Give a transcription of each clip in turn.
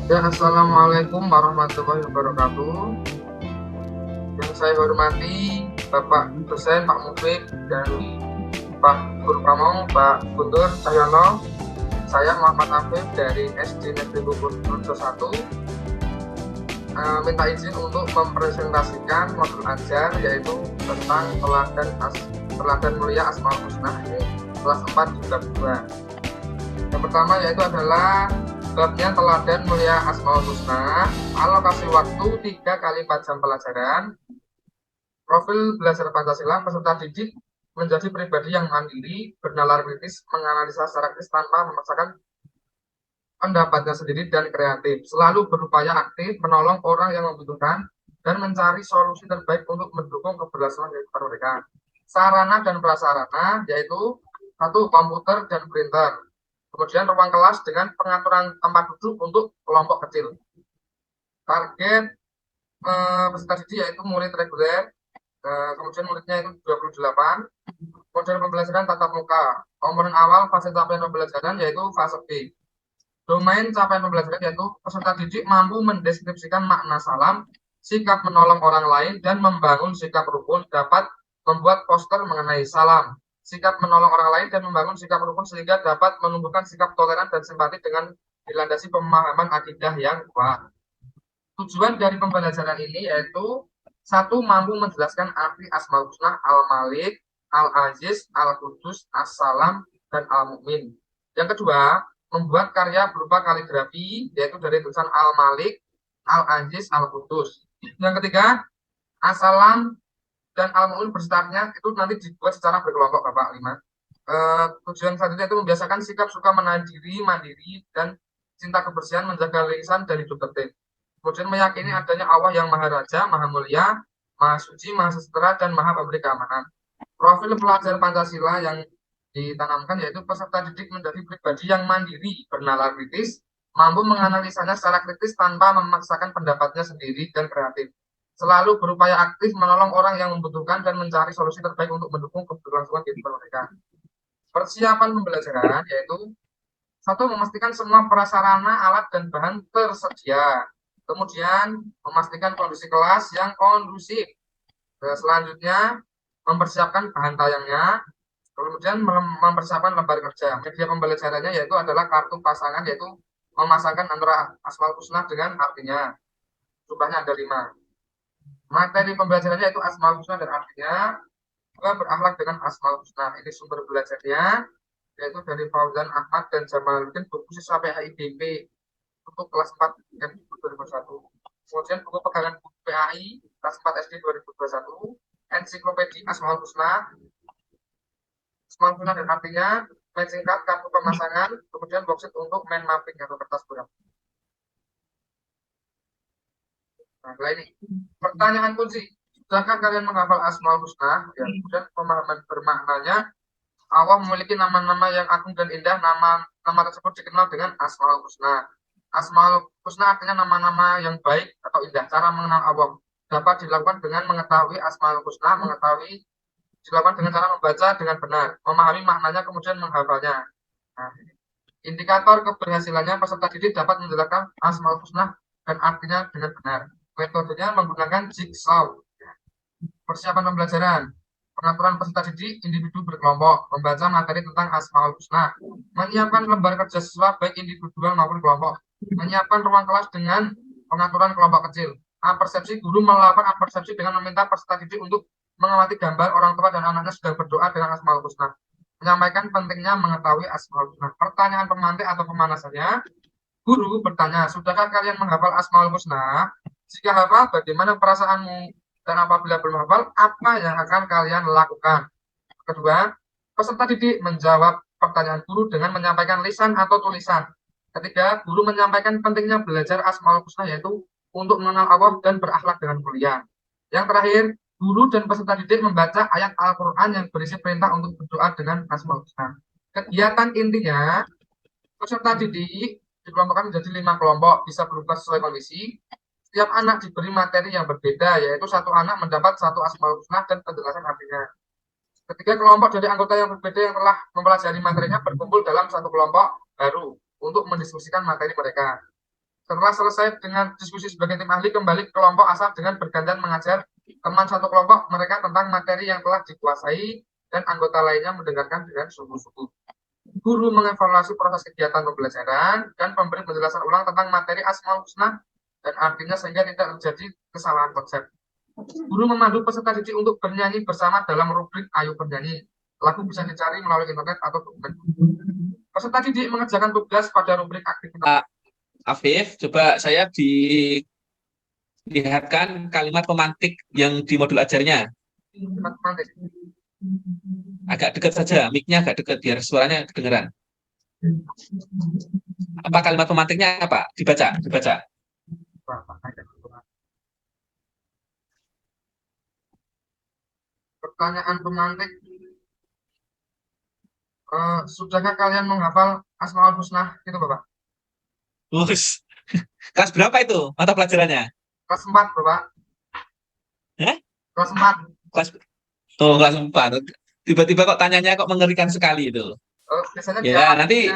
Ya, Assalamualaikum warahmatullahi wabarakatuh. Yang saya hormati Bapak dosen Pak Mufid dan Pak Guru Pamong, Pak Guntur Cahyono. Saya Muhammad Afif dari SD Negeri Bubur 1. Minta izin untuk mempresentasikan modul ajar yaitu tentang teladan mulia Asmaul Husna, ini kelas 4 bab 2. Yang pertama yaitu adalah babnya teladan mulia Asmaul Husna, alokasi waktu 3 kali 4 jam pelajaran. Profil belajar Pancasila peserta didik menjadi pribadi yang mandiri, bernalar kritis, menganalisa secara kritis tanpa memaksakan pendapatnya sendiri dan kreatif, selalu berupaya aktif menolong orang yang membutuhkan dan mencari solusi terbaik untuk mendukung keberlangsungan kehidupan mereka. Sarana dan prasarana yaitu satu, komputer dan printer. Kemudian ruang kelas dengan pengaturan tempat duduk untuk kelompok kecil. Target peserta didik yaitu murid reguler, kemudian muridnya itu 28. Model pembelajaran tatap muka. Komponen awal fase capaian pembelajaran yaitu fase B. Domain capaian pembelajaran yaitu peserta didik mampu mendeskripsikan makna salam, sikap menolong orang lain, dan membangun sikap rukun, dapat membuat poster mengenai salam, sikap menolong orang lain, dan membangun sikap rukun sehingga dapat menumbuhkan sikap toleran dan simpati dengan dilandasi pemahaman akidah yang kuat. Tujuan dari pembelajaran ini yaitu satu, mampu menjelaskan arti Asmaul Husna, Al-Malik, Al-Aziz, Al-Qudus, As-Salam, dan Al-Mu'min. Yang kedua, membuat karya berupa kaligrafi, yaitu dari tulisan Al-Malik, Al-Aziz, Al-Qudus. Yang ketiga, As-Salam dan Al-Mu'min besertanya itu nanti dibuat secara berkelompok, Bapak 5. Tujuan selanjutnya itu membiasakan sikap suka menahan diri, mandiri, dan cinta kebersihan, menjaga lisan dan hidup tertib. Kemudian meyakini adanya Allah yang Maha Raja, Maha Mulia, Maha Suci, Maha Sejahtera, dan Maha Pemberi Keamanan. Profil pelajar Pancasila yang ditanamkan yaitu peserta didik menjadi pribadi yang mandiri, bernalar kritis, mampu menganalisanya secara kritis tanpa memaksakan pendapatnya sendiri dan kreatif. Selalu berupaya aktif menolong orang yang membutuhkan dan mencari solusi terbaik untuk mendukung keberlangsungan kehidupan mereka. Persiapan pembelajaran yaitu satu, memastikan semua prasarana, alat, dan bahan tersedia. Kemudian, memastikan kondisi kelas yang kondusif. Selanjutnya, mempersiapkan bahan tayangnya. Kemudian, mempersiapkan lembar kerja. Media pembelajarannya yaitu adalah kartu pasangan, yaitu memasangkan antara Asmaul Husna dengan artinya. Jumlahnya ada 5. Materi pembelajarannya itu Asmaul Husna dan artinya. Berakhlak dengan Asmaul Husna. Ini sumber belajarnya, yaitu dari Fauzan Ahmad dan Jamaluddin, buku siswa PAIDP untuk kelas 4 SD 2021. Kemudian buku pegangan buku PAI kelas 4 SD 2021, ensiklopedia Asmaul Husna, Asmaul Husna dan artinya, matching card, kartu pemasangan, kemudian worksheet untuk mind mapping atau kertas buram. Nah, ini pertanyaan kunci. Sudahkah kalian menghafal Asmaul Husna? Ya, kemudian pemahaman bermaknanya, Allah memiliki nama-nama yang agung dan indah. Nama tersebut dikenal dengan Asmaul Husna. Asmaul Husna artinya nama-nama yang baik atau indah. Cara mengenal Allah dapat dilakukan dengan mengetahui Asmaul Husna, dilakukan dengan cara membaca dengan benar, memahami maknanya, kemudian menghafalnya. Nah, indikator keberhasilannya, peserta didik dapat menjelaskan Asmaul Husna dan artinya dengan benar. Metodenya menggunakan jigsaw. Persiapan pembelajaran, pengaturan peserta didik individu berkelompok, membaca materi tentang Asmaul Husna, menyiapkan lembar kerja siswa baik individual maupun kelompok, menyiapkan ruang kelas dengan pengaturan kelompok kecil. Persepsi, guru melakukan persepsi dengan meminta peserta didik untuk mengamati gambar orang tua dan anaknya sedang berdoa dengan Asmaul Husna. Menyampaikan pentingnya mengetahui Asmaul Husna. Pertanyaan pemantik atau pemanasannya, guru bertanya, sudahkah kalian menghafal Asmaul Husna? Jika hafal, bagaimana perasaanmu? Dan apabila belum hafal, apa yang akan kalian lakukan? Kedua, peserta didik menjawab pertanyaan guru dengan menyampaikan lisan atau tulisan. Ketiga, guru menyampaikan pentingnya belajar Asmaul Husna yaitu untuk mengenal Allah dan berakhlak dengan mulia. Yang terakhir, guru dan peserta didik membaca ayat Al-Quran yang berisi perintah untuk berdoa dengan Asmaul Husna. Kegiatan intinya, peserta didik dikelompokkan menjadi 5 kelompok, bisa berubah sesuai kondisi. Setiap anak diberi materi yang berbeda, yaitu satu anak mendapat satu Asmaul Husna dan penjelasan artinya. Ketiga kelompok dari anggota yang berbeda yang telah mempelajari materinya berkumpul dalam satu kelompok baru untuk mendiskusikan materi mereka. Setelah selesai dengan diskusi sebagai tim ahli, kembali ke kelompok asal dengan bergantian mengajar teman satu kelompok mereka tentang materi yang telah dikuasai dan anggota lainnya mendengarkan dengan sungguh-sungguh. Guru mengevaluasi proses kegiatan pembelajaran dan memberi penjelasan ulang tentang materi Asmaul Husna dan artinya sehingga tidak terjadi kesalahan konsep. Guru memandu peserta didik untuk bernyanyi bersama dalam rubrik Ayo Bernyanyi. Lagu bisa dicari melalui internet atau dokumen. Peserta didik mengerjakan tugas pada rubrik aktivitas. Afif, coba saya dilihatkan kalimat pemantik yang di modul ajarnya. Pemantik. Agak dekat saja, mic-nya agak dekat biar suaranya kedengeran. Apa kalimat pemantiknya apa? Dibaca. Pertanyaan pemantik. Sudahkah kalian menghafal Asmaul Husna itu, Bapak? Kelas berapa itu mata pelajarannya? Kelas 4, Bapak. Kelas 4. Kelas 4. Tiba-tiba kok tanyanya kok mengerikan sekali itu. Biasanya ya, nanti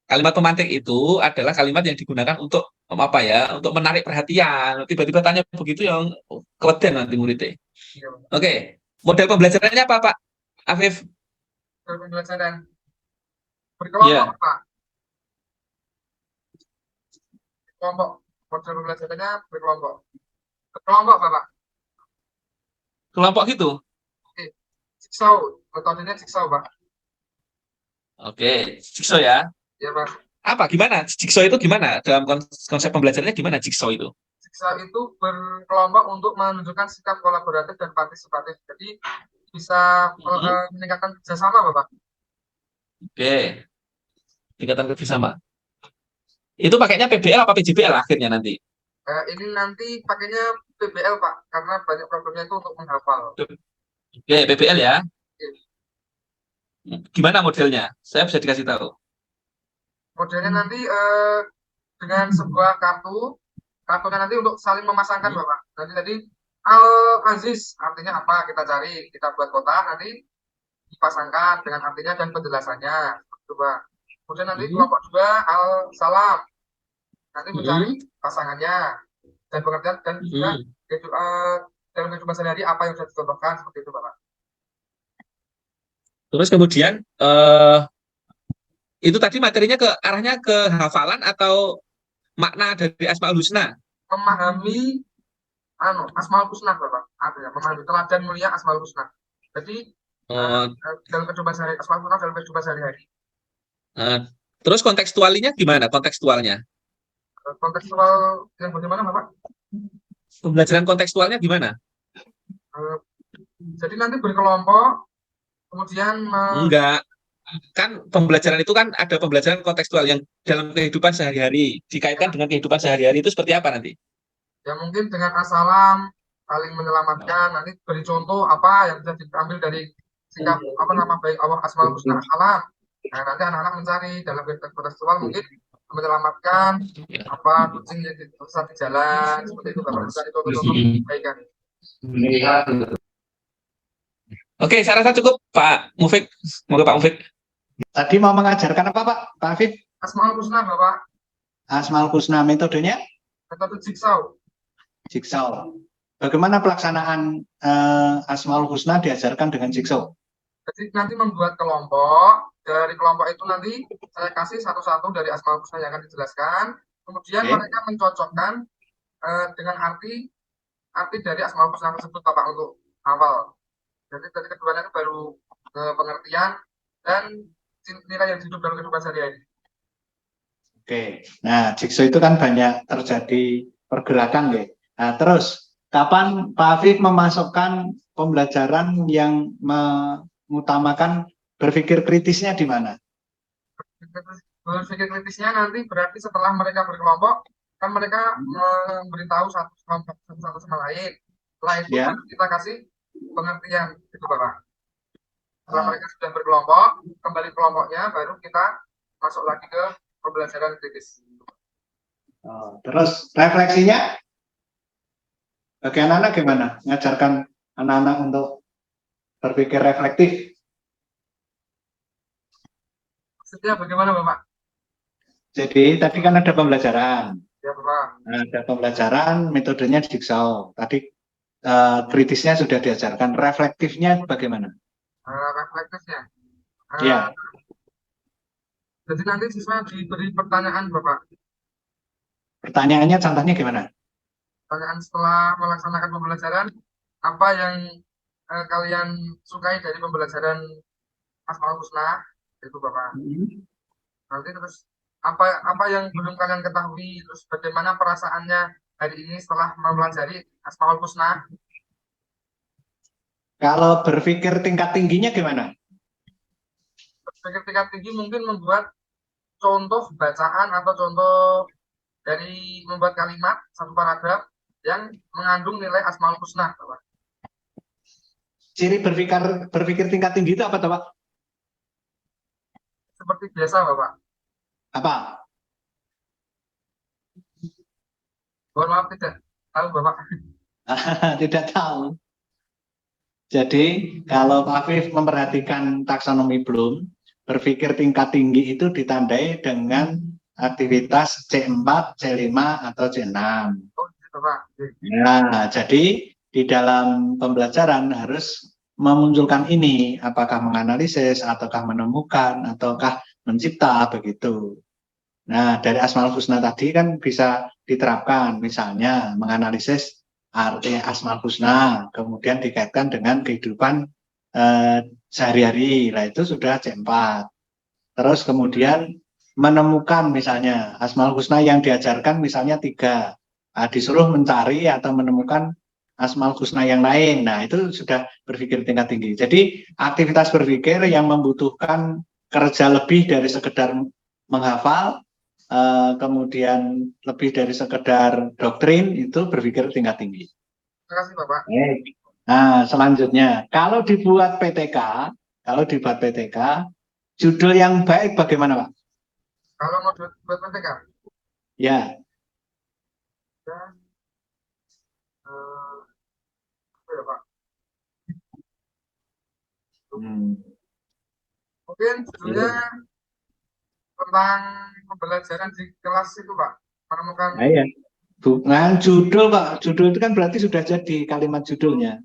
kalimat pemantik itu adalah kalimat yang digunakan untuk apa ya? Untuk menarik perhatian. Tiba-tiba tanya begitu yang keleden nanti muridnya. Oke. Model pembelajarannya apa, Pak Afif? Model pembelajaran berkelompok, Pak. Kelompok. Model pembelajarannya berkelompok. Berkelompok, Bapak. Kelompok gitu? Oke. Jigsaw. Metodenya jigsaw, Pak. Oke. Jigsaw ya? Iya, Pak. Apa? Gimana? Jigsaw itu gimana? Dalam konsep pembelajarannya gimana jigsaw itu? Jigsaw itu berkelompok untuk menunjukkan sikap kolaboratif dan partisipatif. Jadi bisa meningkatkan kerjasama, Bapak. Oke. Tingkatan kerjasama. Itu pakainya PBL apa PJBL akhirnya nanti? Ini nanti pakainya PBL, Pak, karena banyak problemnya itu untuk menghafal. Oke, PBL ya. Gimana modelnya? Saya bisa dikasih tahu. Modelnya nanti dengan sebuah kartunya nanti untuk saling memasangkan, Bapak. Nanti tadi Al-Aziz artinya apa? Kita cari, kita buat kotak, nanti dipasangkan dengan artinya dan penjelasannya. Coba. Kemudian nanti kelompok 2 Al-Salam. Nanti mencari pasangannya dan pengertian dan juga dalam kehidupan sehari-hari apa yang sudah dicontohkan seperti itu, Bapak. Terus kemudian itu tadi materinya arahnya ke hafalan atau makna dari Asmaul Husna? Memahami Asmaul Husna, Bapak. Artinya memahami teladan mulia Asmaul Husna. Jadi dalam kehidupan sehari-hari, Asmaul Husna dalam kehidupan sehari-hari. Terus kontekstualnya gimana? Kontekstualnya? Kontekstual yang bagaimana, Bapak? Pembelajaran kontekstualnya gimana? Jadi nanti berkelompok, kemudian enggak. Kan pembelajaran itu kan ada pembelajaran kontekstual yang dalam kehidupan sehari-hari, dikaitkan dengan kehidupan sehari-hari itu seperti apa nanti? Ya mungkin dengan asalam, saling menyelamatkan, nanti beri contoh apa yang bisa diambil dari sikap baik Allah Asmaul Husna alam. Nah, nanti anak-anak mencari dalam kontekstual mungkin menyelamatkan kucing yang tersesat di jalan seperti itu, Bapak. Mencari contoh-contoh kebaikan. Oke, saya rasa cukup, Pak Mufik. Semoga Pak Mufik. Tadi mau mengajarkan apa, Pak Afif? Asmaul Husna, Bapak. Asmaul Husna, metodenya? Metode jigsaw. Jigsaw. Bagaimana pelaksanaan Asmaul Husna diajarkan dengan jigsaw? Jadi nanti membuat kelompok, dari kelompok itu nanti saya kasih satu-satu dari Asmaul Husna yang akan dijelaskan, kemudian mereka mencocokkan dengan arti dari Asmaul Husna tersebut, Bapak, untuk awal. Jadi tadi keduanya itu baru pengertian dan nilai yang hidup dalam kehidupan sehari-hari. Oke, nah jigsaw itu kan banyak terjadi pergerakan, ya. Nah, terus kapan Pak Afif memasukkan pembelajaran yang mengutamakan berpikir kritisnya di mana? Berpikir kritisnya nanti berarti setelah mereka berkelompok, kan mereka memberitahu satu sama lain. Setelah itu kita kasih pengertian, itu, Bapak. Setelah mereka sudah berkelompok, kembali kelompoknya, baru kita masuk lagi ke pembelajaran kritis. Terus refleksinya? Bagi anak-anak gimana? Mengajarkan anak-anak untuk berpikir reflektif. Maksudnya bagaimana, Bapak? Jadi tadi kan ada pembelajaran. Ya Bapak. Nah, ada pembelajaran, metodenya jigsaw. Tadi kritisnya sudah diajarkan. Reflektifnya bagaimana? Refleksnya. Ya, Jadi nanti siswa diberi pertanyaan Bapak. pertanyaannya contohnya gimana? Pertanyaan setelah melaksanakan pembelajaran, apa yang kalian sukai dari pembelajaran Asmaul Husna? Itu Bapak. Hmm. Nanti terus apa yang belum kalian ketahui, terus bagaimana perasaannya hari ini setelah mempelajari Asmaul Husna? Kalau berpikir tingkat tingginya gimana? Berpikir tingkat tinggi mungkin membuat contoh bacaan atau contoh dari membuat kalimat satu paragraf yang mengandung nilai Asmaul Husna, Bapak. Ciri berpikir tingkat tinggi itu apa, Pak? Seperti biasa, Bapak. Apa? Mohon maaf tidak tahu, Bapak. Tidak tahu. Jadi kalau Pak Afif memperhatikan taksonomi Bloom, berpikir tingkat tinggi itu ditandai dengan aktivitas C4, C5, atau C6. Oh, gitu, Pak. Nah, jadi di dalam pembelajaran harus memunculkan ini, apakah menganalisis, ataukah menemukan, ataukah mencipta, begitu. Nah, dari Asmaul Husna tadi kan bisa diterapkan, misalnya menganalisis arti Asmaul Husna, kemudian dikaitkan dengan kehidupan sehari-hari, nah itu sudah C4. Terus kemudian menemukan misalnya Asmaul Husna yang diajarkan misalnya 3, nah, disuruh mencari atau menemukan Asmaul Husna yang lain, nah itu sudah berpikir tingkat tinggi. Jadi aktivitas berpikir yang membutuhkan kerja lebih dari sekedar menghafal, kemudian lebih dari sekedar doktrin, itu berpikir tingkat tinggi. Terima kasih, Bapak. Nah, selanjutnya, kalau dibuat PTK, judul yang baik bagaimana, Pak? Kalau mau buat PTK, Ya, dan apa ya, Pak? Mungkin judulnya tentang pembelajaran di kelas itu, Pak. Menemukan nah, ya. Bukan judul, Pak. Judul itu kan berarti sudah jadi kalimat judulnya.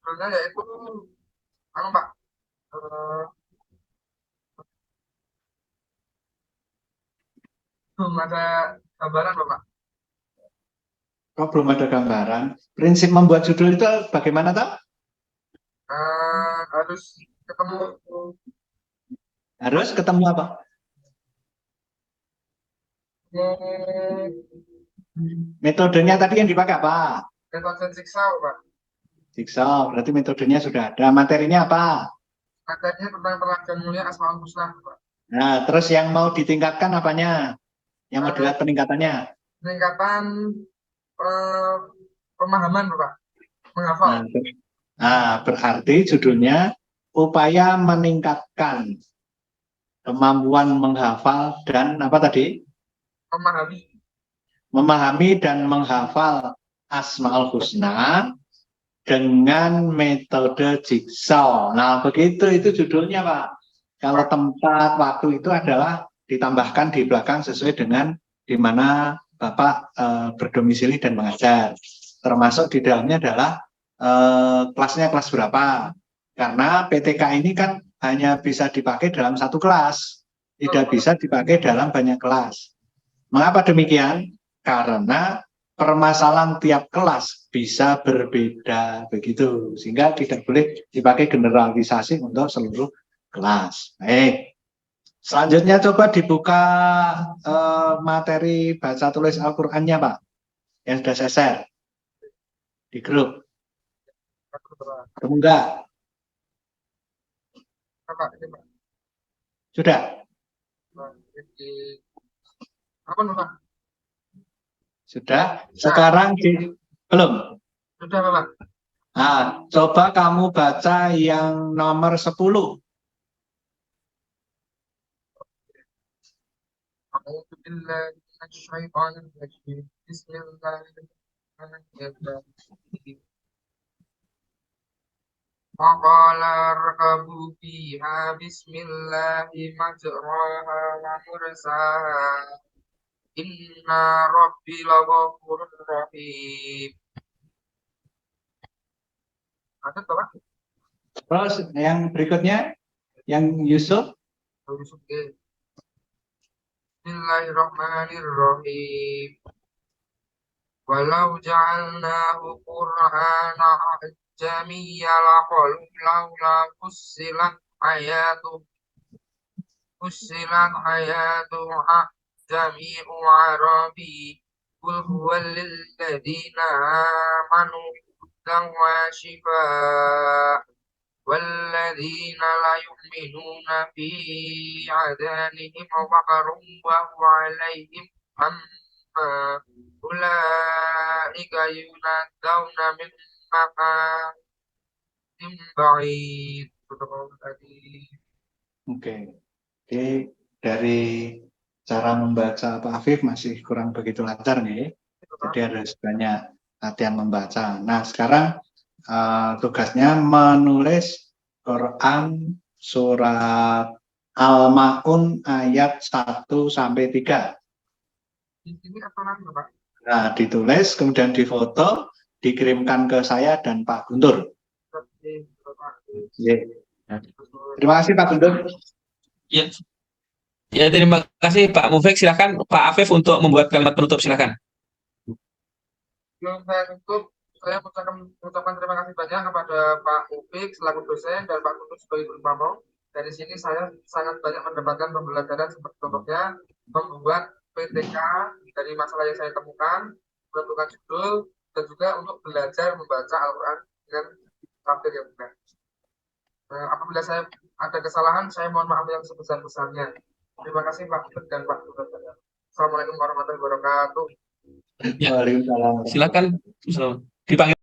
judulnya yaitu anu, Pak. Eh, belum ada gambaran, Bapak. Kok belum ada gambaran? Prinsip membuat judul itu bagaimana, Pak? Harus ketemu Harus ketemu apa? Metodenya tadi yang dipakai apa? metode jigsaw, Pak. Jigsaw, berarti metodenya sudah ada. Materinya apa? Materinya tentang perlakuan mulia Asmaul Husna, Pak. Nah, terus yang mau ditingkatkan apanya? Yang mau dilihat peningkatannya? Peningkatan pemahaman, Pak. Menghafal. Nah, berarti judulnya upaya meningkatkan kemampuan menghafal dan apa tadi? Memahami dan menghafal Asmaul Husna dengan metode jigsaw. Nah, begitu itu judulnya, Pak. Kalau tempat waktu itu adalah ditambahkan di belakang sesuai dengan di mana Bapak berdomisili dan mengajar. Termasuk di dalamnya adalah kelasnya kelas berapa. Karena PTK ini kan hanya bisa dipakai dalam satu kelas, tidak bisa dipakai dalam banyak kelas. Mengapa demikian? Karena permasalahan tiap kelas bisa berbeda begitu, sehingga tidak boleh dipakai generalisasi untuk seluruh kelas. Baik, selanjutnya coba dibuka materi baca tulis Al-Qur'annya, Pak, yang sudah saya share di grup. Ketemu enggak? Sudah? Sudah? Sekarang belum? Sudah, Bapak. Nah, coba kamu baca yang nomor 10. وقال اركبوا فيها بسم الله مجراها ومرساها إن ربي لغفور رحيم. Ada Bapak? Terus yang berikutnya, yang Yusuf. Bismillahirrahmanirrahim. Walau ja'alnahu Qur'ana ajamiyya laqalu laula fussilat ayatu jami'u arabi qul huwa lil ladina amanu hudan wa shifaa والذين لا يؤمنون في آذانهم وقر وهو عليهم أما أولئك ينادون من مكان بعيد. Oke. Jadi dari cara membaca Pak Afif masih kurang begitu lancar nih. Jadi harus banyak latihan membaca. Nah, sekarang tugasnya menulis Quran surat Al-Ma'un ayat 1 sampai 3. Di sini atau nanti, Pak? Nah, ditulis, kemudian difoto, dikirimkan ke saya dan Pak Guntur. Oke, Bapak. Ya. Terima kasih Pak Guntur. Ya. Ya, terima kasih Pak Mufik. Silakan Pak Afif untuk membuat kalimat penutup, silakan. Sebelum saya tutup, saya mengucapkan terima kasih banyak kepada Pak Mufik selaku dosen dan Pak Guntur sebagai guru pamong. Dari sini saya sangat banyak mendapatkan pembelajaran seperti contohnya membuat PTK dari masalah yang saya temukan, menentukan judul, dan juga untuk belajar membaca Al-Quran dengan tafsir yang benar. Apabila saya ada kesalahan, saya mohon maaf yang sebesar-besarnya. Terima kasih Pak Guntur dan Pak Guntur. Assalamualaikum warahmatullahi wabarakatuh. Ya. Silakan dipanggil.